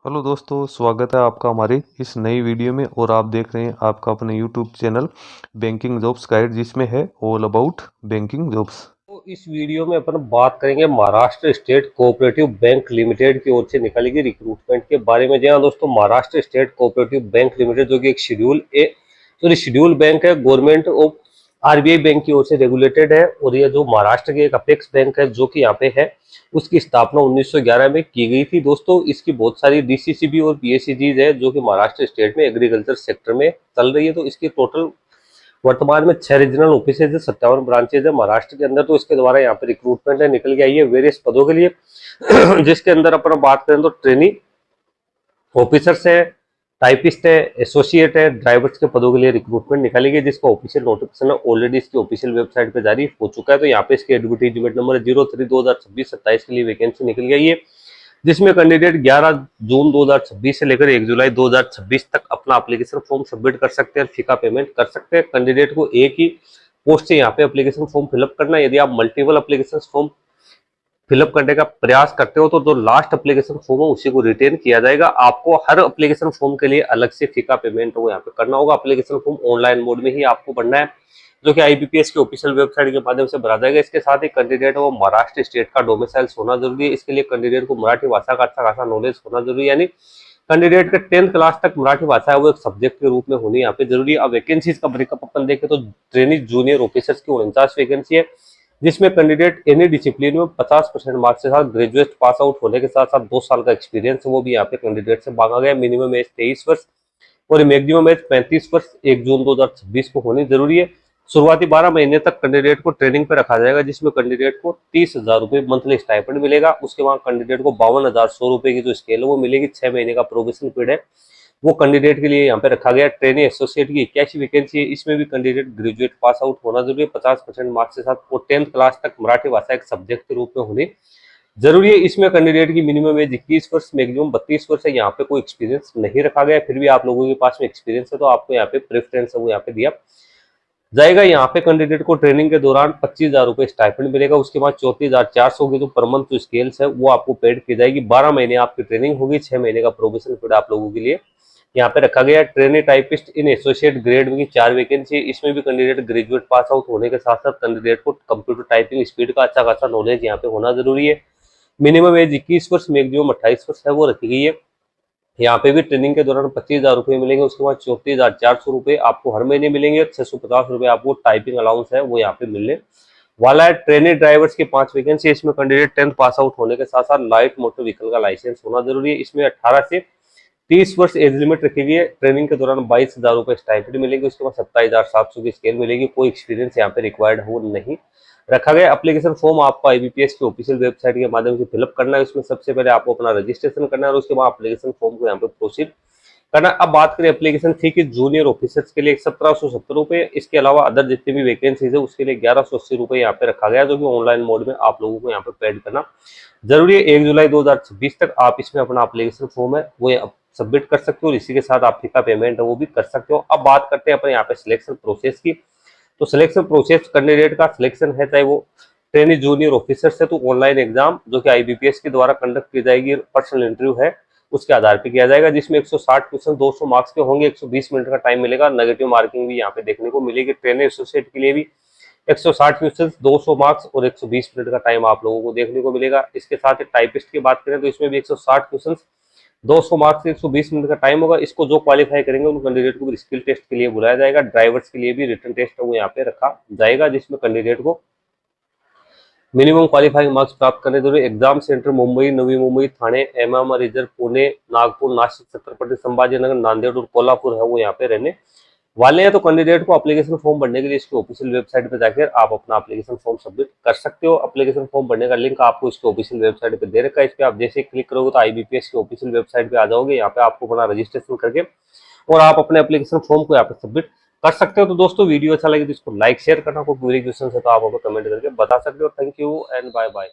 Hello दोस्तों, स्वागत है आपका हमारी इस नई वीडियो में। और आप देख रहे हैं आपका अपने YouTube channel banking jobs guide, जिसमें है ऑल अबाउट बैंकिंग जॉब्स। तो इस वीडियो में अपन बात करेंगे Maharashtra state cooperative bank limited की ओर से निकाली गई रिक्रूटमेंट के बारे में। जी हाँ दोस्तों, Maharashtra state cooperative bank limited जो कि एक शेड्यूल बैंक है, गवर्नमेंट ऑफ आरबीआई बैंक की ओर से रेगुलेटेड है। और ये जो महाराष्ट्र के एक अपेक्स बैंक है जो कि यहाँ पे है, उसकी स्थापना 1911 में की गई थी। दोस्तों इसकी बहुत सारी डीसीसीबी और पीएससीजीज है जो कि महाराष्ट्र स्टेट में एग्रीकल्चर सेक्टर में चल रही है। तो इसकी टोटल वर्तमान में 6 रीजनल ऑफिसेज है, 57 ब्रांचेज है महाराष्ट्र के अंदर। तो इसके द्वारा यहाँ पे रिक्रूटमेंट है निकल के आई है वेरियस पदों के लिए जिसके अंदर अपन बात करें तो ट्रेनी ऑफिसर्स है, टाइपिस्ट है, एसोसिएट है, ड्राइवर्स के पदों के लिए रिक्रूटमेंट निकाली गई, जिसका ऑफिशियल नोटिफिकेशन ऑलरेडी इसकी ऑफिशियल वेबसाइट पे जारी हो चुका है। तो यहाँ पे इसकी एडवर्टीजमेंट नंबर है 03/2026-27 के लिए वैकेंसी निकल गई है, जिसमें कैंडिडेट 11 जून 2026 से लेकर 1 जुलाई 2026 तक अपना एप्लीकेशन फॉर्म सबमिट कर सकते हैं और फीका पेमेंट कर सकते हैं। कैंडिडेट को एक ही पोस्ट से यहाँ पे एप्लीकेशन फॉर्म फिलअप करना है। यदि आप मल्टीपल एप्लीकेशन फॉर्म फिलअप करने का प्रयास करते हो तो जो लास्ट एप्लीकेशन फॉर्म है उसी को रिटेन किया जाएगा। आपको हर एप्लीकेशन फॉर्म के लिए अलग से फीका पेमेंट वो यहाँ पे करना होगा। एप्लीकेशन फॉर्म ऑनलाइन मोड में ही आपको भरना है, जो कि आईबीपीएस की ऑफिशियल वेबसाइट के माध्यम से भरा जाएगा। इसके साथ ही कैंडिडेट वो महाराष्ट्र स्टेट का डोमिसाइल्स होना जरूरी है। इसके लिए कैंडिडेट को मराठी भाषा का अच्छा खासा नॉलेज होना जरूरी है, यानी कैंडिडेट का 10th क्लास तक मराठी भाषा है वो एक सब्जेक्ट के रूप में होनी यहाँ पे जरूरी है। अब वैकेंसीज का ब्रेकअप अपन देखें तो ट्रेनी जूनियर ऑफिसर्स की 49 वैकेंसी है, जिसमें कैंडिडेट एनी डिसिप्लिन में 50% मार्क्स के साथ ग्रेजुएट पास आउट होने के साथ साथ 2 साल का एक्सपीरियंस वो भी यहाँ पे कैंडिडेट से मांगा गया। मिनिमम एज 23 वर्ष और मैक्सिमम एज 35 वर्ष 1 जून 2026 को होनी जरूरी है। शुरुआती 12 महीने तक कैंडिडेट को ट्रेनिंग पे रखा जाएगा, जिसमें कैंडिडेट को 30,000 रुपये मंथली स्टाइपेंड मिलेगा। उसके बाद कैंडिडेट को 52,100 रुपये की जो स्केल है वो मिलेगी। 6 महीने का प्रोबेशन पीरियड है वो कैंडिडेट के लिए यहाँ पे रखा गया। ट्रेनी एसोसिएट की 81 वैकेंसी है, इसमें भी कैंडिडेट ग्रेजुएट पास आउट होना जरूरी है 50% मार्क्स के साथ और 10th क्लास तक मराठी भाषा एक सब्जेक्ट के रूप में होनी जरूरी है। इसमें कैंडिडेट की मिनिमम एज 21 वर्ष मैक्सिमम 32 वर्ष है। यहाँ पे कोई एक्सपीरियंस नहीं रखा गया, फिर भी आप लोगों के पास में एक्सपीरियंस है तो आपको यहाँ पे प्रेफरेंस है वो यहाँ पे दिया जाएगा। यहाँ पे कैंडिडेट को ट्रेनिंग के दौरान 25,000 रुपये स्टाइपेंड मिलेगा। उसके बाद 34,400 की जो पर मंथ जो स्केल्स है वो आपको पेड की जाएगी। 12 महीने आपकी ट्रेनिंग होगी, 6 महीने का प्रोबेशन पीरियड आप लोगों के लिए यहाँ पे रखा गया। ट्रेनी टाइपिस्ट इन एसोसिएट ग्रेड में 4 वैकेंसी, इसमें भी कैंडिडेट ग्रेजुएट पास आउट होने के साथ साथ कैंडिडेट को कंप्यूटर टाइपिंग स्पीड का अच्छा खासा नॉलेज यहाँ पे होना जरूरी है। मिनिमम एज 21 वर्ष मैक्सिमम 28 वर्ष है वो रखी गई है। यहाँ पे भी ट्रेनिंग के दौरान 25,000 रुपये मिलेंगे। उसके बाद 34,400 रुपये आपको हर महीने मिलेंगे। 650 रुपये आपको टाइपिंग अलाउंस है वो यहाँ पे मिलने वाला है। ट्रेनिंग ड्राइवर्स की 5 वैकेंसी, इसमें कैंडिडेट 10th पास आउट होने के साथ साथ लाइट मोटर व्हीकल का लाइसेंस होना जरूरी है। इसमें 18 से 30 वर्ष एज लिमिट रखी गई है। ट्रेनिंग के दौरान 22,000 रुपये स्टाइपेंड मिलेंगे। उसके बाद 27,700 की स्केल मिलेगी। कोई एक्सपीरियंस यहाँ पे रिक्वायर्ड हो नहीं रखा गया। एप्लीकेशन फॉर्म आपको आईबीपीएस की ऑफिशियल वेबसाइट के माध्यम से फिलअप करना है। उसमें सबसे पहले आपको अपना रजिस्ट्रेशन करना है और उसके बाद एप्लीकेशन फॉर्म को यहाँ पे प्रोसीड करना। अब बात करें एप्लीकेशन फी की, जूनियर ऑफिसर्स के लिए 1770 रुपये। इसके अलावा अदर जितनी भी वैकेंसीज है उसके लिए 1180 रुपये यहाँ पे रखा गया, जो कि ऑनलाइन मोड में आप लोगों को यहाँ पे पेड करना जरूरी है। 1 जुलाई 2026 तक आप इसमें अपना एप्लीकेशन फॉर्म है वो सबमिट कर सकते हो और इसी के साथ आप फीका पेमेंट है वो भी कर सकते हो। अब बात करते हैं अपने यहाँ पे सिलेक्शन प्रोसेस की। तो सिलेक्शन प्रोसेस कैंडिडेट का सिलेक्शन है, चाहे वो ट्रेनी जूनियर ऑफिसर से, तो ऑनलाइन एग्जाम जो कि आईबीपीएस के द्वारा कंडक्ट की जाएगी, पर्सनल इंटरव्यू है उसके आधार पर किया जाएगा, जिसमें 160 क्वेश्चन 200 मार्क्स के होंगे। 120 मिनट का टाइम मिलेगा। नेगेटिव मार्किंग भी यहाँ पे देखने को मिलेगी। ट्रेनी एसोसिएट के लिए भी 160 क्वेश्चन 200 मार्क्स और 120 मिनट का टाइम आप लोगों को देखने को मिलेगा। इसके साथ ही टाइपिस्ट की बात करें तो इसमें भी 160 क्वेश्चन 200 मार्क्स से 120 मिनट का टाइम होगा। इसको जो क्वालिफाई करेंगे उन कैंडिडेट को भी स्किल टेस्ट के लिए बुलाया जाएगा। ड्राइवर्स के लिए भी रिटन टेस्ट वो यहाँ पे रखा जाएगा, जिसमें कैंडिडेट को मिनिमम क्वालिफाइंग मार्क्स प्राप्त करने जरूरी। Exam centre Mumbai, Navi Mumbai, Thane, MM reserve, Pune, Nagpur, Nashik, Chhatrapati Sambhajinagar, Nanded और कोल्हापुर है वो यहाँ पे रहने वाले हैं। तो कैंडिडेट को एप्लीकेशन फॉर्म भरने के लिए इसकी ऑफिशियल वेबसाइट पर जाकर आप अपना एप्लीकेशन फॉर्म सबमिट कर सकते हो। एप्लीकेशन फॉर्म भरने का लिंक आपको इसकी ऑफिशियल वेबसाइट पे दे रखा है। इस पे आप जैसे क्लिक करोगे तो आईबीपीएस की ऑफिशियल वेबसाइट पे आ जाओगे। यहाँ पे आपको अपना रजिस्ट्रेशन करके और आप अपने एप्लीकेशन फॉर्म को यहाँ पे सबमिट कर सकते हो। तो दोस्तों वीडियो अच्छा लगे तो इसको लाइक शेयर करना। कोई क्वेरी क्वेश्चन है तो आप कमेंट करके बता सकते हो। Thank you and bye bye.